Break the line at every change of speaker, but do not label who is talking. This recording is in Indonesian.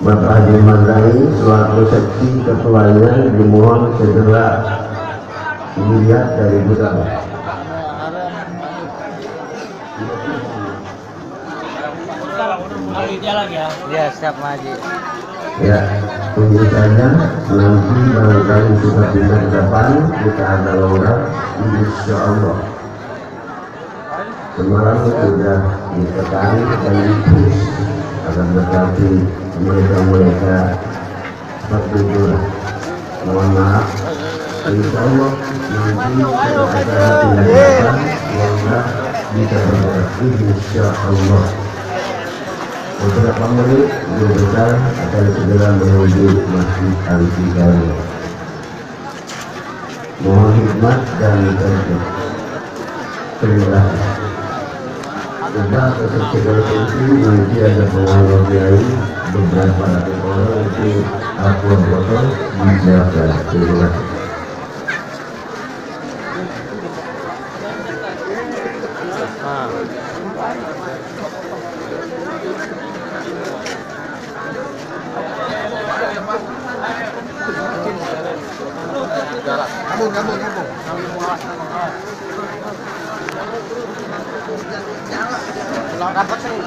Bapak Haji Mardani selaku seksi ketuanya dimohon segera dilihat dari gudang.
Ya, siap Haji.
Ya, tunggu saja nanti barangkali sudah pindah ke depan kita ada longgar insya Allah. Semalam sudah ditekan dan dipus akan tetapi mereka seperti itu. Mohon maaf. Insya Allah nanti kita akan pindah ke depan longgar kita berarti insya Allah. Beberapa menit besar akan segera menuju Masjid Al-Fijari. Mohon hikmat dan berkah. Terima kasih. Sudah segera itu nanti ada pengawas kiai beberapa orang itu aku botol dijaga. Terima kasih.
Gabung. Dapat sih.